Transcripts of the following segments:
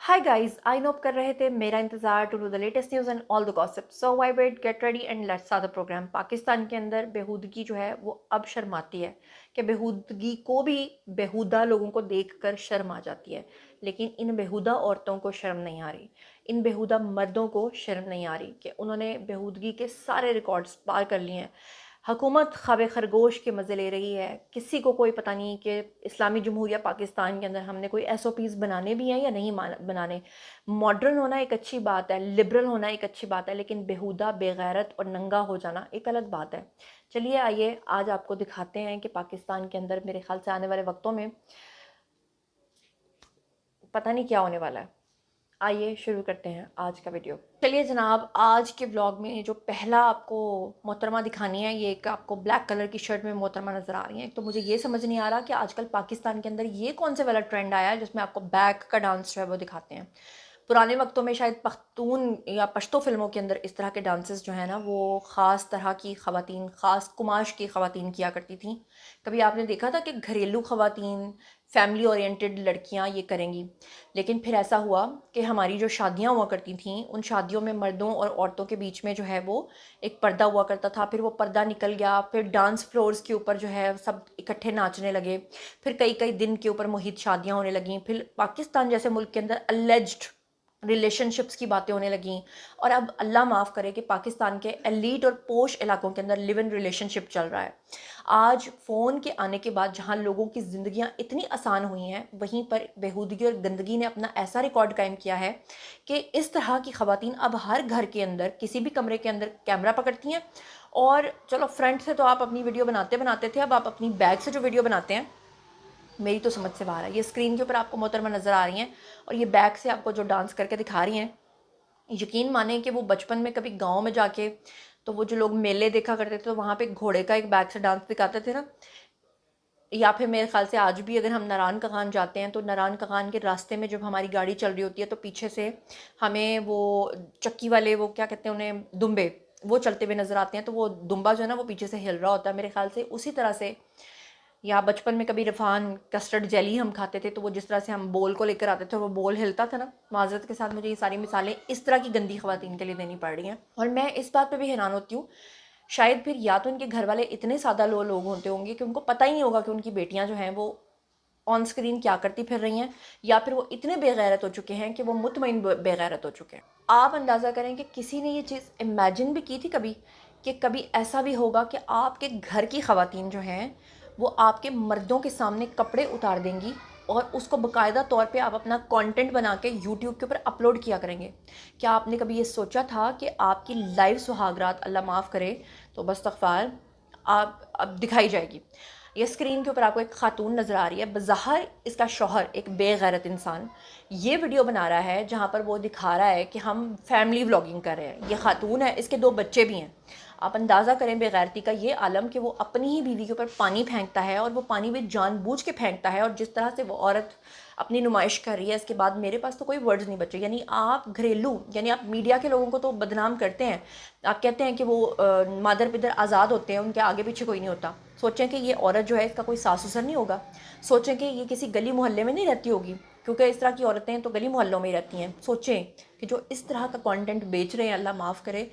Hi guys, I know आप कर रहे थे मेरा इंतज़ार to do the latest news and all the gossip. So why wait, get ready and let's start the programme. Pakistan के अंदर बेहूदगी जो है वो अब शर्माती है कि बेहूदगी को भी बेहुदा लोगों को देखकर शर्म आ जाती है, लेकिन इन बेहुदा औरतों को शर्म नहीं आ रही, इन बेहुदा मर्दों को शर्म नहीं आ रही कि उन्होंने बेहूदगी के सारे रिकॉर्ड्स पार कर लिए हैं। हुकूमत ख़्वाब खरगोश के मज़े ले रही है, किसी को कोई पता नहीं कि इस्लामी जमहूरिया पाकिस्तान के अंदर हमने कोई एसओपीज़ बनाने भी हैं या नहीं बनाने। मॉडर्न होना एक अच्छी बात है, लिबरल होना एक अच्छी बात है, लेकिन बेहुदा, बेगैरत और नंगा हो जाना एक अलग बात है। चलिए आइए आज आपको दिखाते हैं कि पाकिस्तान के अंदर मेरे ख्याल से आने वाले वक्तों में पता नहीं क्या होने वाला है। आइए शुरू करते हैं आज का वीडियो। चलिए जनाब, आज के व्लॉग में जो पहला आपको मोहतरमा दिखानी है, ये एक आपको ब्लैक कलर की शर्ट में मोहतरमा नज़र आ रही है। तो मुझे ये समझ नहीं आ रहा कि आजकल पाकिस्तान के अंदर ये कौन से वाला ट्रेंड आया है जिसमें आपको बैक का डांस जो है वो दिखाते हैं। पुराने वक्तों में शायद पख्तून या पश्तो फिल्मों के अंदर इस तरह के डांसेस जो है ना वो ख़ास तरह की ख़वातीन, ख़ास कुमाश की ख़वातीन किया करती थीं। कभी आपने देखा था कि घरेलू ख़वातीन, फैमिली ओरिएंटेड लड़कियां ये करेंगी। लेकिन फिर ऐसा हुआ कि हमारी जो शादियां हुआ करती थीं, उन शादियों में मर्दों और औरतों के बीच में जो है वो एक पर्दा हुआ करता था। फिर वो पर्दा निकल गया, फिर डांस फ्लोर्स के ऊपर जो है सब इकट्ठे नाचने लगे। फिर कई कई दिन के ऊपर मुहित शादियां होने लगीं। फिर पाकिस्तान जैसे मुल्क के अंदर अलेज्ड रिलेशनशिप्स की बातें होने लगीं। और अब अल्लाह माफ़ करे कि पाकिस्तान के एलीट और पोश इलाकों के अंदर लिव इन रिलेशनशिप चल रहा है। आज फ़ोन के आने के बाद जहाँ लोगों की ज़िंदगियाँ इतनी आसान हुई हैं, वहीं पर बेहूदगी और गंदगी ने अपना ऐसा रिकॉर्ड कायम किया है कि इस तरह की ख़वातीन अब हर घर के अंदर किसी भी कमरे के अंदर कैमरा पकड़ती हैं। और चलो, फ्रंट से तो आप अपनी वीडियो बनाते बनाते थे, अब आप अपनी बैक से जो वीडियो बनाते हैं, मेरी तो समझ से बाहर है। ये स्क्रीन के ऊपर आपको मोहतरमा नज़र आ रही हैं और ये बैक से आपको जो डांस करके दिखा रही हैं, यकीन माने कि वो बचपन में कभी गांव में जाके, तो वो जो लोग मेले देखा करते थे तो वहाँ पे घोड़े का एक बैक से डांस दिखाते थे ना। या फिर मेरे ख्याल से आज भी अगर हम नारायण कगान जाते हैं तो नारायण कगान के रास्ते में जब हमारी गाड़ी चल रही होती है तो पीछे से हमें वो चक्की वाले, वो क्या कहते हैं उन्हें, दुम्बे, वो चलते हुए नज़र आते हैं। तो वो दुम्बा जो है ना वो पीछे से हिल रहा होता है। मेरे ख्याल से उसी तरह से, या बचपन में कभी रफ़ान कस्टर्ड जेली हम खाते थे तो वो जिस तरह से हम बोल को लेकर आते थे और वो बोल हिलता था ना। माजरत के साथ मुझे ये सारी मिसालें इस तरह की गंदी ख़वातीन के लिए देनी पड़ रही हैं और मैं इस बात पे भी हैरान होती हूँ। शायद फिर या तो इनके घर वाले इतने सादा लोग होते होंगे कि उनको पता ही नहीं होगा कि उनकी बेटियां जो हैं वो ऑन स्क्रीन क्या करती फिर रही हैं, या फिर वो इतने बेगैरत हो चुके हैं कि वो मुतमईन बेगैरत हो चुके हैं। आप अंदाज़ा करें कि किसी ने ये चीज़ इमेजिन भी की थी कभी कि कभी ऐसा भी होगा कि आपके घर की ख़वातीन जो हैं वो आपके मर्दों के सामने कपड़े उतार देंगी और उसको बाकायदा तौर पे आप अपना कंटेंट बना के यूट्यूब के ऊपर अपलोड किया करेंगे। क्या आपने कभी ये सोचा था कि आपकी लाइव सुहागरात, अल्लाह माफ़ करे तो बस्तगफार, आप अब दिखाई जाएगी। ये स्क्रीन के ऊपर आपको एक खातून नज़र आ रही है, बज़ाहिर इसका शौहर एक बेगैरत इंसान ये वीडियो बना रहा है जहाँ पर वो दिखा रहा है कि हम फैमिली व्लॉगिंग कर रहे हैं। ये खातून है, इसके 2 बच्चे भी हैं। आप अंदाज़ा करें बेगैरती का ये आलम कि वो अपनी ही बीवी के ऊपर पानी फेंकता है और वो पानी भी जानबूझ के फेंकता है, और जिस तरह से वो औरत अपनी नुमाइश कर रही है, इसके बाद मेरे पास तो कोई वर्ड्स नहीं बचे। यानी आप घरेलू, यानी आप मीडिया के लोगों को तो बदनाम करते हैं, आप कहते हैं कि वो मादर पिदर आज़ाद होते हैं, उनके आगे पीछे कोई नहीं होता। सोचें कि ये औरत जो है इसका कोई सास ससुर नहीं होगा। सोचें कि ये किसी गली मोहल्ले में नहीं रहती होगी, क्योंकि इस तरह की औरतें तो गली मोहल्लों में ही रहती हैं। सोचें कि जो इस तरह का कंटेंट बेच रहे हैं, अल्लाह माफ़ करे,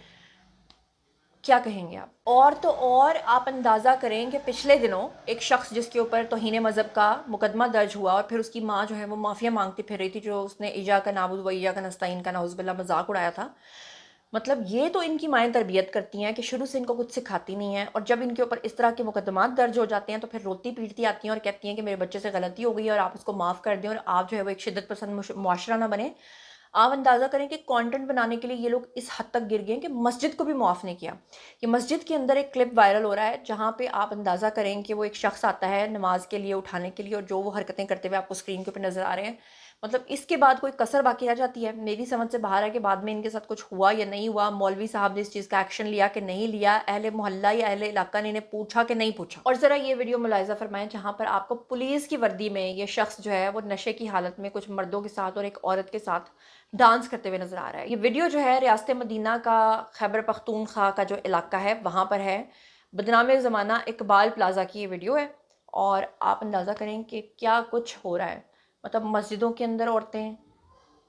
क्या कहेंगे आप। और तो और आप अंदाज़ा करें कि पिछले दिनों एक शख्स जिसके ऊपर तौहीन मज़हब का मुकदमा दर्ज हुआ और फिर उसकी माँ जो है वो माफ़िया मांगती फिर रही थी, जो उसने ईजा का नाबुद व ईजा का नस्ताइन का नाउज़ुबिल्लाह मजाक उड़ाया था। मतलब ये तो इनकी माएँ तरबियत करती हैं कि शुरू से इनको कुछ सिखाती नहीं है, और जब इनके ऊपर इस तरह के मुकदमात दर्ज हो जाते हैं तो फिर रोती पीटती आती हैं और कहती हैं कि मेरे बच्चे से गलती हो गई है और आप उसको माफ़ कर दें और आप जो है वो एक शिद्दत पसंद मुआशरा ना बने। आप अंदाज़ा करें कि कंटेंट बनाने के लिए ये लोग इस हद तक गिर गए कि मस्जिद को भी मुआफ़ नहीं किया। ये मस्जिद के अंदर एक क्लिप वायरल हो रहा है जहाँ पे आप अंदाज़ा करें कि वो एक शख्स आता है नमाज के लिए उठाने के लिए, और जो वो हरकतें करते हुए आपको स्क्रीन के ऊपर नज़र आ रहे हैं, मतलब इसके बाद कोई कसर बाकी रह जाती है। मेरी समझ से बाहर है कि बाद में इनके साथ कुछ हुआ या नहीं हुआ, मौलवी साहब ने इस चीज़ का एक्शन लिया कि नहीं लिया, अहले मोहल्ला या अहले इलाका ने इन्हें पूछा कि नहीं पूछा। और ज़रा ये वीडियो मुलाहिज़ा फरमाएं जहाँ पर आपको पुलिस की वर्दी में ये शख्स जो है वो नशे की हालत में कुछ मर्दों के साथ और एक औरत के साथ डांस करते हुए नज़र आ रहा है। ये वीडियो जो है रियासत मदीना का खैबर पख्तूनख्वा का जो इलाका है वहाँ पर है। बदनाम ज़माना इकबाल प्लाजा की ये वीडियो है और आप अंदाज़ा करें कि क्या कुछ हो रहा है। मतलब मस्जिदों के अंदर औरतें,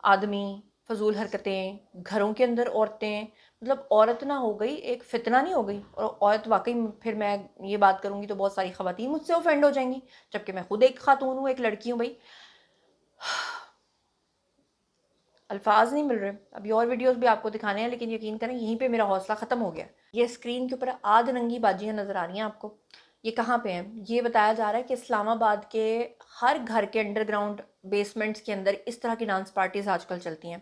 آدمی، فضول حرکتیں، گھروں کے اندر عورتیں، مطلب عورت نہ ہو گئی ایک فتنہ نہیں ہو گئی، اور عورت واقعی پھر میں یہ بات کروں گی تو بہت ساری خواتین مجھ سے اوفینڈ ہو جائیں گی، جبکہ میں خود ایک خاتون ہوں، ایک لڑکی ہوں بھائی. الفاظ نہیں مل رہے. ابھی اور ویڈیوز بھی آپ کو دکھانے ہیں، لیکن یقین کریں یہیں پہ میرا حوصلہ ختم ہو گیا. یہ اسکرین کے اوپر آدھ ننگی باجیاں نظر آ رہی ہیں آپ کو. یہ کہاں پہ ہیں؟ یہ بتایا جا رہا ہے کہ اسلام آباد کے ہر گھر کے انڈر گراؤنڈ بیسمنٹس کے اندر اس طرح کی ڈانس پارٹیز آج کل چلتی ہیں.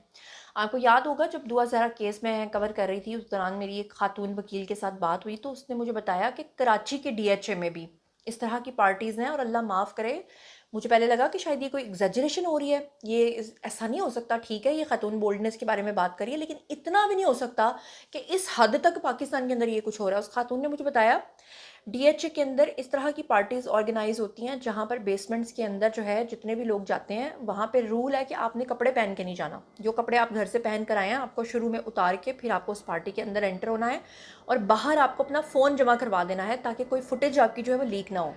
آپ کو یاد ہوگا جب دعا زہرا کیس میں کور کر رہی تھی، اس دوران میری ایک خاتون وکیل کے ساتھ بات ہوئی تو اس نے مجھے بتایا کہ کراچی کے ڈی ایچ اے میں بھی اس طرح کی پارٹیز ہیں. اور اللہ معاف کرے، مجھے پہلے لگا کہ شاید یہ کوئی ایگزیجریشن ہو رہی ہے، یہ ایسا نہیں ہو سکتا. ٹھیک ہے یہ خاتون بولڈنس کے بارے میں بات کریے، لیکن اتنا بھی نہیں ہو سکتا کہ اس حد تک پاکستان کے اندر یہ کچھ ہو رہا ہے. اس خاتون نے مجھے بتایا ڈی ایچ اے کے اندر اس طرح کی پارٹیز آرگنائز ہوتی ہیں جہاں پر بیسمنٹس کے اندر جو ہے جتنے بھی لوگ جاتے ہیں وہاں پہ رول ہے کہ آپ نے کپڑے پہن کے نہیں جانا. جو کپڑے آپ گھر سے پہن کر آئے ہیں آپ کو شروع میں اتار کے پھر آپ کو اس پارٹی کے اندر انٹر ہونا ہے، اور باہر آپ کو اپنا فون جمع کروا دینا ہے تاکہ کوئی فوٹیج آپ کی جو ہے وہ لیک نہ ہو.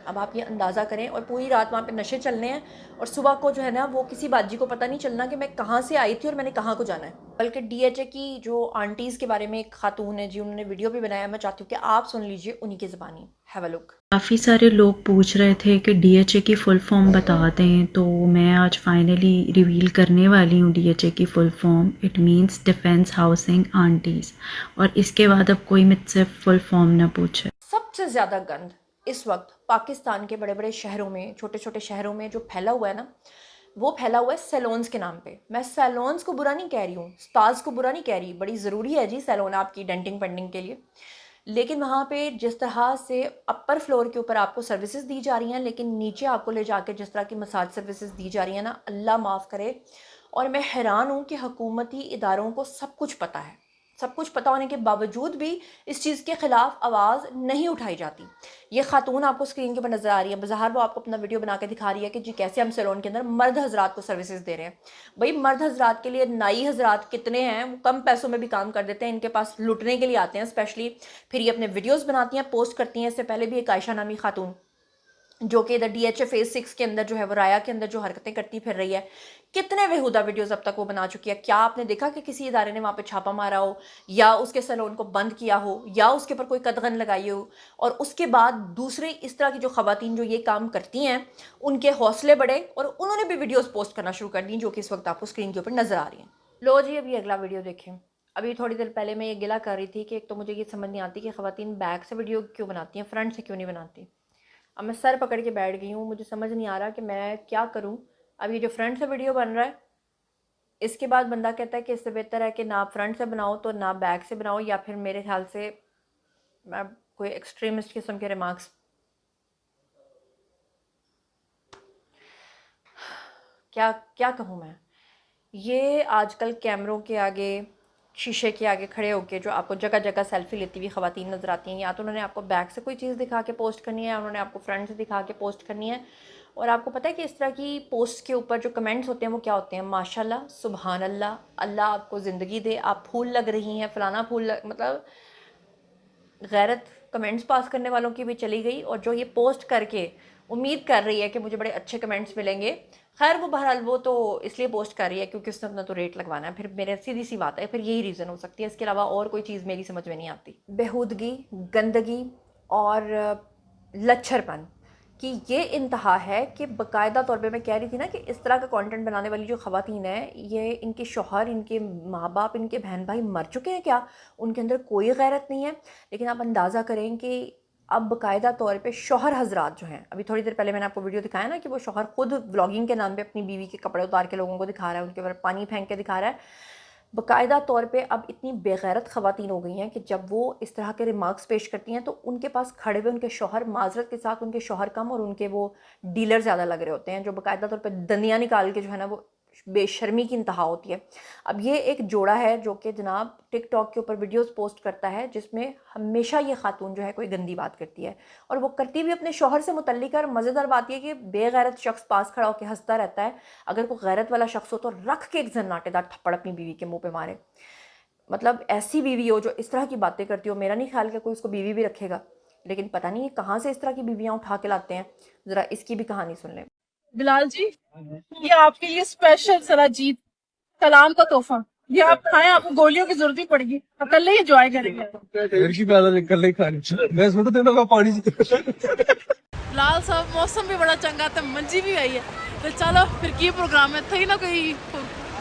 اب آپ یہ اندازہ کریں، اور پوری رات وہاں پہ نشے چلنے ہیں، اور صبح کو جو ہے نا وہ کسی باجی کو پتہ نہیں چلنا کہ میں کہاں سے آئی تھی اور میں نے کہاں کو جانا ہے. بلکہ ڈی ایچ اے کی جو آنٹیز کے بارے میں ایک خاتون ہے جی، انہوں نے ویڈیو بھی بنایا، میں چاہتی ہوں کہ آپ سن لیجئے انہی کی زبانی. ہیو اے لک. کافی سارے لوگ پوچھ رہے تھے کہ ڈی ایچ اے کی فل فارم بتا دیں، تو میں آج فائنلی ریویل کرنے والی ہوں ڈی ایچ اے کی full form. It means defence housing aunties. اور اس کے بعد اب کوئی مجھ سے فل فارم نہ پوچھے. سب سے زیادہ گند اس وقت پاکستان کے بڑے بڑے شہروں میں، چھوٹے چھوٹے شہروں میں جو پھیلا ہوا ہے نا، وہ پھیلا ہوا ہے سیلونز کے نام پہ. میں سیلونز کو برا نہیں کہہ رہی ہوں، سپاز کو برا نہیں کہہ رہی، بڑی ضروری ہے جی سیلون آپ کی ڈینٹنگ پینڈنگ کے لیے، لیکن وہاں پہ جس طرح سے اپر فلور کے اوپر آپ کو سروسز دی جا رہی ہیں، لیکن نیچے آپ کو لے جا کے جس طرح کی مساج سروسز دی جا رہی ہیں نا، اللہ معاف کرے. اور میں حیران ہوں کہ حکومتی اداروں کو سب کچھ پتہ ہے، سب کچھ پتہ ہونے کے باوجود بھی اس چیز کے خلاف آواز نہیں اٹھائی جاتی. یہ خاتون آپ کو اسکرین کے اوپر نظر آ رہی ہے، بظاہر وہ آپ کو اپنا ویڈیو بنا کے دکھا رہی ہے کہ جی کیسے ہم سیلون کے اندر مرد حضرات کو سروسز دے رہے ہیں. بھائی مرد حضرات کے لیے نائی حضرات کتنے ہیں، وہ کم پیسوں میں بھی کام کر دیتے ہیں، ان کے پاس لٹنے کے لیے آتے ہیں اسپیشلی. پھر یہ اپنے ویڈیوز بناتی ہیں، پوسٹ کرتی ہیں. اس سے پہلے بھی ایک عائشہ نامی خاتون جو کہ ادھر ڈی ایچ اے فیز 6 کے اندر جو ہے وہ رایا کے اندر جو حرکتیں کرتی پھر رہی ہے، کتنے بےہودہ ویڈیوز اب تک وہ بنا چکی ہے. کیا آپ نے دیکھا کہ کسی ادارے نے وہاں پہ چھاپا مارا ہو، یا اس کے سیلون کو بند کیا ہو، یا اس کے اوپر کوئی قدغن لگائی ہو؟ اور اس کے بعد دوسرے اس طرح کی جو خواتین جو یہ کام کرتی ہیں ان کے حوصلے بڑھے اور انہوں نے بھی ویڈیوز پوسٹ کرنا شروع کر دیں، جو کہ اس وقت آپ کو اسکرین کے اوپر نظر آ رہی ہیں. لو جی ابھی اگلا ویڈیو دیکھیں. ابھی تھوڑی دیر پہلے میں یہ گلہ کر رہی تھی کہ ایک تو مجھے یہ سمجھ نہیں آتی کہ خواتین بیک سے ویڈیو کیوں بناتی ہیں، فرنٹ سے کیوں نہیں بناتی. اب میں سر پکڑ کے بیٹھ گئی ہوں، مجھے سمجھ نہیں آ رہا کہ میں کیا کروں. اب یہ جو فرنٹ سے ویڈیو بن رہا ہے، اس کے بعد بندہ کہتا ہے کہ اس سے بہتر ہے کہ نہ فرنٹ سے بناؤ تو نہ بیک سے بناؤ، یا پھر میرے خیال سے میں کوئی ایکسٹریمسٹ قسم کے ریمارکس. کیا کہوں میں. یہ آج کل کیمروں کے آگے، شیشے کے آگے کھڑے ہو کے جو آپ کو جگہ جگہ سیلفی لیتی ہوئی خواتین نظر آتی ہیں، یا تو انہوں نے آپ کو بیک سے کوئی چیز دکھا کے پوسٹ کرنی ہے، یا انہوں نے آپ کو فرنٹ سے دکھا کے پوسٹ کرنی ہے. اور آپ کو پتہ ہے کہ اس طرح کی پوسٹ کے اوپر جو کمنٹس ہوتے ہیں وہ کیا ہوتے ہیں؟ ماشاءاللہ، سبحان اللہ، اللہ آپ کو زندگی دے، آپ پھول لگ رہی ہیں، فلانا پھول مطلب غیرت کمنٹس پاس کرنے والوں کی بھی چلی گئی، اور جو یہ پوسٹ کر کے امید کر رہی ہے کہ مجھے بڑے اچھے کمنٹس ملیں گے. خیر وہ بہرحال وہ تو اس لیے پوسٹ کر رہی ہے کیونکہ اس نے اپنا تو ریٹ لگوانا ہے. پھر میرے سیدھی سی بات ہے، پھر یہی ریزن ہو سکتی ہے، اس کے علاوہ اور کوئی چیز میری سمجھ میں نہیں آتی. بےہودگی، گندگی اور لچھر پن کی یہ انتہا ہے کہ باقاعدہ طور پہ میں کہہ رہی تھی نا کہ اس طرح کا کانٹینٹ بنانے والی جو خواتین ہیں، یہ ان کے شوہر، ان کے ماں باپ، ان کے بہن بھائی مر چکے ہیں کیا؟ ان کے اندر کوئی غیرت نہیں ہے. لیکن آپ اندازہ کریں کہ اب باقاعدہ طور پہ شوہر حضرات جو ہیں، ابھی تھوڑی دیر پہلے میں نے آپ کو ویڈیو دکھایا نا کہ وہ شوہر خود ولاگنگ کے نام پہ اپنی بیوی کے کپڑے اتار کے لوگوں کو دکھا رہا ہے، ان کے اوپر پانی پھینک کے دکھا رہا ہے. باقاعدہ طور پہ اب اتنی بے غیرت خواتین ہو گئی ہیں کہ جب وہ اس طرح کے ریمارکس پیش کرتی ہیں تو ان کے پاس کھڑے ہوئے ان کے شوہر، معذرت کے ساتھ ان کے شوہر کم اور ان کے وہ ڈیلر زیادہ لگ رہے ہوتے ہیں، جو باقاعدہ طور پہ دندیاں نکال کے جو ہے نا وہ بے شرمی کی انتہا ہوتی ہے. اب یہ ایک جوڑا ہے جو کہ جناب ٹک ٹاک کے اوپر ویڈیوز پوسٹ کرتا ہے، جس میں ہمیشہ یہ خاتون جو ہے کوئی گندی بات کرتی ہے، اور وہ کرتی بھی اپنے شوہر سے متعلق ہے. اور مزیدار بات یہ کہ بے غیرت شخص پاس کھڑا ہو کے ہنستا رہتا ہے. اگر کوئی غیرت والا شخص ہو تو رکھ کے ایک زناٹے دار تھپڑ اپنی بیوی کے منہ پہ مارے. مطلب ایسی بیوی ہو جو اس طرح کی باتیں کرتی ہو، میرا نہیں خیال کہ کوئی اس کو بیوی بھی رکھے گا. لیکن پتہ نہیں یہ کہاں سے اس طرح کی بیویاں اٹھا کے لاتے ہیں. ذرا اس کی بھی کہانی سن لیں. بلال جی، یہ آپ کے لیے اسپیشل ذرا جیت कलाम का तोहफा, ये आप खाएं, आपको गोलियों की जरूरत ही पड़ेगी, अकेले ही एंजॉय करेंगे। घर की प्याला निकल नहीं खानी मैं सोचता तेनों का पानी लाल साहब मौसम भी बड़ा चंगा ते मंजी भी आई है, तो चलो फिर की प्रोग्राम है थे ना कोई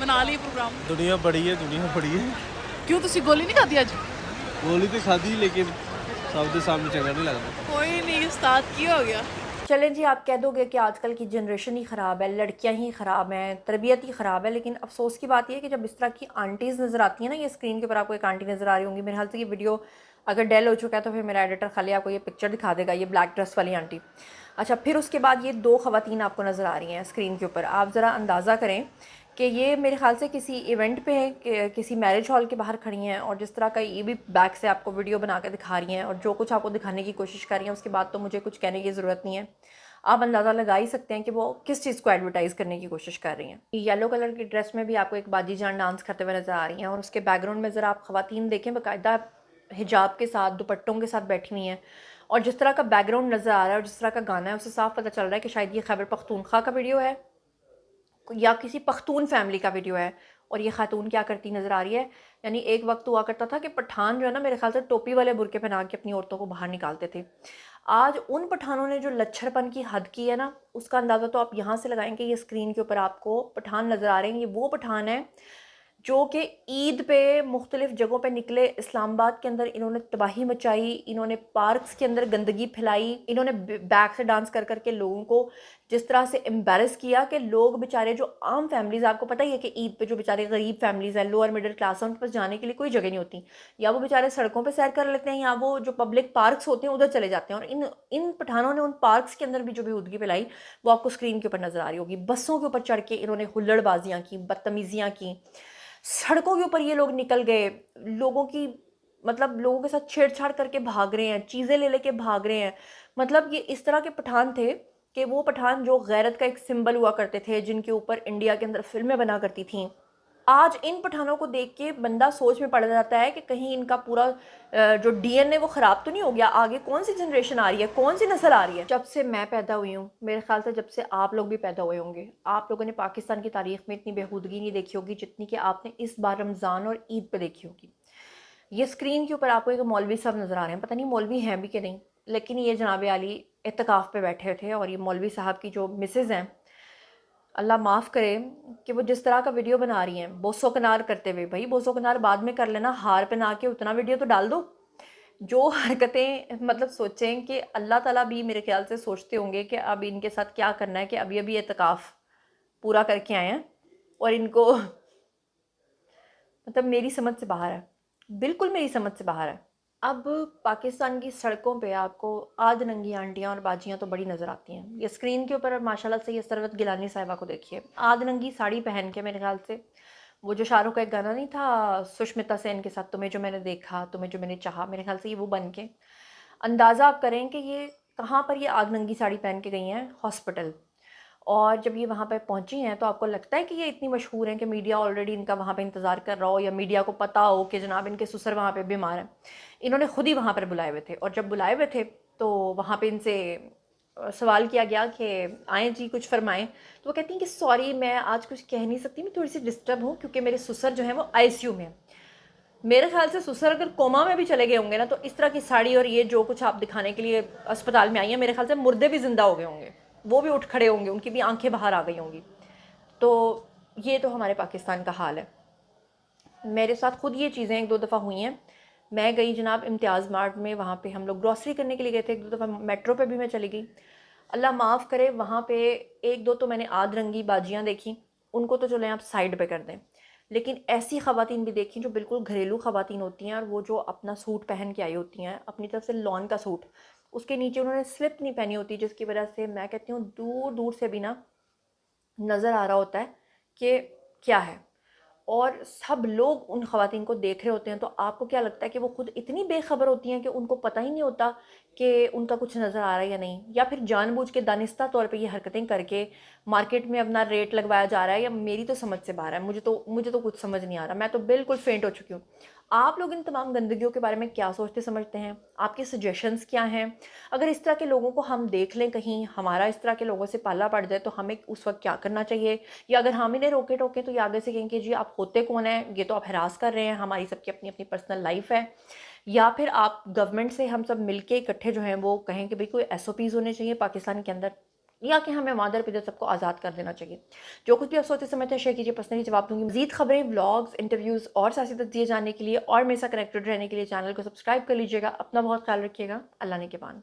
बना ली प्रोग्राम। दुनिया बड़ी है क्यों तुसी गोली नहीं खाती अज? गोली तो खाधी लेकिन सबके सामने चंगा नहीं लगता। कोई नहीं, उस्ताद की हो गया। चलें जी, आप कह दोगे कि आजकल की जनरेशन ही ख़राब है, लड़कियां ही ख़राब हैं, तरबियत ही ख़राब है, लेकिन अफसोस की बात यह है कि जब इस तरह की आंटीज़ नज़र आती हैं ना, ये स्क्रीन के ऊपर आपको एक आंटी नज़र आ रही होंगी, मेरे ख्याल से ये वीडियो अगर डेल हो चुका है तो फिर मेरा एडिटर खाली आपको ये पिक्चर दिखा देगा, ये ब्लैक ड्रेस वाली आंटी। अच्छा, फिर उसके बाद ये दो ख़वातीन आपको नज़र आ रही हैं स्क्रीन के ऊपर। आप ज़रा अंदाज़ा करें कि ये मेरे ख्याल से किसी इवेंट पे है, किसी मैरिज हॉल के बाहर खड़ी हैं, और जिस तरह का ये भी बैक से आपको वीडियो बना के दिखा रही हैं और जो कुछ आपको दिखाने की कोशिश कर रही हैं, उसके बाद तो मुझे कुछ कहने की ज़रूरत नहीं है, आप अंदाज़ा लगा ही सकते हैं कि वो किस चीज़ को एडवर्टाइज़ करने की कोशिश कर रही हैं। येलो कलर की ड्रेस में भी आपको एक बाजी जान डांस करते हुए नज़र आ रही हैं, और उसके बैकग्राउंड में ज़रा आप ख़वातीन देखें, बाकायदा हिजाब के साथ, दुपट्टों के साथ बैठी हुई हैं, और जिस तरह का बैकग्राउंड नज़र आ रहा है और जिस तरह का गाना है, उससे साफ पता चल रहा है कि शायद ये खैबर पख्तूनख्वा का वीडियो है या किसी पख्तून फैमिली का वीडियो है। और ये खातून क्या करती नज़र आ रही है, यानी एक वक्त हुआ करता था कि पठान जो है ना, मेरे ख्याल से टोपी वाले बुरके पहना के अपनी औरतों को बाहर निकालते थे। आज उन पठानों ने जो लच्छरपन की हद की है ना, उसका अंदाज़ा तो आप यहाँ से लगाएंगे। ये स्क्रीन के ऊपर आपको पठान नज़र आ रहे हैं, ये वो पठान है जो कि ईद पे मुख्तलिफ़ जगहों पे निकले, इस्लामाबाद के अंदर इन्होंने तबाही मचाई, इन्होंने पार्क्स के अंदर गंदगी फैलाई, इन्होंने बैक से डांस कर करके लोगों को जिस तरह से एम्बेरस किया कि लोग बेचारे जो आम फैमिलीज़, आपको पता ही है कि ईद पे जो बेचारे गरीब फैमिलीज़ हैं, लोअर मिडिल क्लास हैं, उनके पास जाने के लिए कोई जगह नहीं होती, या वो बेचारे सड़कों पे सैर कर लेते हैं, या वो जो पब्लिक पार्क्स होते हैं उधर चले जाते हैं। और इन पठानों ने उन पार्क्स के अंदर भी जो बेहूदगी फैलाई वो आपको स्क्रीन के ऊपर नज़र आ रही होगी। बसों के ऊपर चढ़ के इन्होंने हुल्लड़बाजियाँ की, बदतमीज़ियाँ की, सड़कों के ऊपर ये लोग निकल गए, लोगों की मतलब लोगों के साथ छेड़छाड़ करके भाग रहे हैं, चीज़ें ले लेके भाग रहे हैं। मतलब ये इस तरह के पठान थे कि वो पठान जो गैरत का एक सिंबल हुआ करते थे, जिनके ऊपर इंडिया के अंदर फिल्में बना करती थीं। आज इन पठानों को देख के बंदा सोच में पड़ जाता है कि कहीं इनका पूरा जो डीएनए वो ख़राब तो नहीं हो गया, आगे कौन सी जनरेशन आ रही है, कौन सी नस्ल आ रही है। जब से मैं पैदा हुई हूँ, मेरे ख्याल से जब से आप लोग भी पैदा हुए होंगे, आप लोगों ने पाकिस्तान की तारीख़ में इतनी बेहूदगी नहीं देखी होगी जितनी कि आपने इस बार रमज़ान और ईद पे देखी होगी। ये स्क्रीन के ऊपर आपको एक मौलवी साहब नज़र आ रहे हैं, पता नहीं मौलवी हैं भी कि नहीं, लेकिन ये जनाब आली इत्तिकाफ़ पे बैठे थे, और ये मौलवी साहब की जो मिसेज़ हैं, अल्लाह माफ़ करे कि वो जिस तरह का वीडियो बना रही हैं बोसो कनार करते हुए, भाई बोसो कनार बाद में कर लेना, हार पहना के उतना वीडियो तो डाल दो। जो हरकतें मतलब सोचें कि अल्लाह ताला भी मेरे ख्याल से सोचते होंगे कि अब इनके साथ क्या करना है, कि अभी अभी एतकाफ़ पूरा करके आए हैं और इनको मतलब मेरी समझ से बाहर है, बिल्कुल मेरी समझ से बाहर है। अब पाकिस्तान की सड़कों पे आपको आध नंगी आंटियाँ और बाजियाँ तो बड़ी नज़र आती हैं। ये स्क्रीन के ऊपर माशाल्लाह से ये सरवत गिलानी साहिबा को देखिए, आध नंगी साड़ी पहन के, मेरे ख्याल से वो जो शाहरुख का एक गाना नहीं था सुष्मिता सेन के साथ, तुम्हें जो मैंने देखा, तुम्हें जो मैंने चाहा, मेरे ख्याल से ये वो बन के। अंदाज़ा आप करें कि ये कहाँ पर ये आध नंगी साड़ी पहन के गई हैं, हॉस्पिटल। और जब ये वहाँ पे पहुँची हैं तो आपको लगता है कि ये इतनी मशहूर हैं कि मीडिया ऑलरेडी इनका वहाँ पे इंतज़ार कर रहा हो, या मीडिया को पता हो कि जनाब इनके ससुर वहाँ पे बीमार हैं। इन्होंने खुद ही वहाँ पर बुलाए हुए थे, और जब बुलाए हुए थे तो वहाँ पे इनसे सवाल किया गया कि आएँ जी कुछ फरमाएँ, तो वो कहती हैं कि सॉरी मैं आज कुछ कह नहीं सकती, मैं थोड़ी सी डिस्टर्ब हूँ क्योंकि मेरे ससुर जो हैं वो ICU में हैं। मेरे ख्याल से ससुर अगर कोमा में भी चले गए होंगे ना, तो इस तरह की साड़ी और ये जो कुछ आप दिखाने के लिए अस्पताल में आई हैं, मेरे ख्याल से मुर्दे भी ज़िंदा हो गए होंगे, वो भी उठ खड़े होंगे, उनकी भी आंखें बाहर आ गई होंगी। तो ये तो हमारे पाकिस्तान का हाल है। मेरे साथ खुद ये चीज़ें एक दो दफ़ा हुई हैं। मैं गई जनाब इम्तियाज़ मार्ट में, वहाँ पे हम लोग ग्रॉसरी करने के लिए गए थे, एक दो दफ़ा मेट्रो पे भी मैं चली गई। अल्लाह माफ़ करे, वहाँ पे एक दो तो मैंने आध रंगी बाजियाँ देखी, उनको तो चलें आप साइड पे कर दें, लेकिन ऐसी ख़वातीन भी देखी जो बिल्कुल घरेलू ख़वातीन होती हैं, और वो जो अपना सूट पहन के आई होती हैं, अपनी तरफ से लॉन का सूट, उसके नीचे उन्होंने स्लिप नहीं पहनी होती, जिसकी वजह से मैं कहती हूँ दूर दूर से भी ना नज़र आ रहा होता है कि क्या है, और सब लोग उन ख़वातीन को देख रहे होते हैं। तो आपको क्या लगता है कि वो खुद इतनी बेखबर होती हैं कि उनको पता ही नहीं होता कि उनका कुछ नज़र आ रहा है या नहीं, या फिर जानबूझ के दानिस्ता तौर पे ये हरकतें करके मार्केट में अपना रेट लगवाया जा रहा है, या मेरी तो समझ से बाहर है, मुझे तो कुछ समझ नहीं आ रहा, मैं तो बिल्कुल फेंट हो चुकी हूँ। آپ لوگ ان تمام گندگیوں کے بارے میں کیا سوچتے سمجھتے ہیں؟ آپ کے سجیشنز کیا ہیں؟ اگر اس طرح کے لوگوں کو ہم دیکھ لیں کہیں ہمارا اس طرح کے لوگوں سے پالا پڑ جائے تو ہمیں اس وقت کیا کرنا چاہیے؟ یا اگر ہم انہیں روکے ٹوکیں تو یہ آگے سے کہیں کہ جی آپ ہوتے کون ہیں، یہ تو آپ ہراس کر رہے ہیں، ہماری سب کی اپنی اپنی پرسنل لائف ہے. یا پھر آپ گورنمنٹ سے ہم سب مل کے اکٹھے جو ہیں وہ کہیں کہ بھئی کوئی ایس او پیز ہونے چاہیے پاکستان کے اندر، یا کہ ہمیں مادر پدر سب کو آزاد کر دینا چاہیے. جو کچھ بھی آپ سوچتے سمجھتے ہیں شیئر کیجیے، پرسنلی جواب دوں گی. مزید خبریں، ولاگز، انٹرویوز اور سیاسی تجزیے جاننے کے لیے اور میرے ساتھ کنیکٹڈ رہنے کے لیے چینل کو سبسکرائب کر لیجیے گا. اپنا بہت خیال رکھیے گا. اللہ نے کے بان.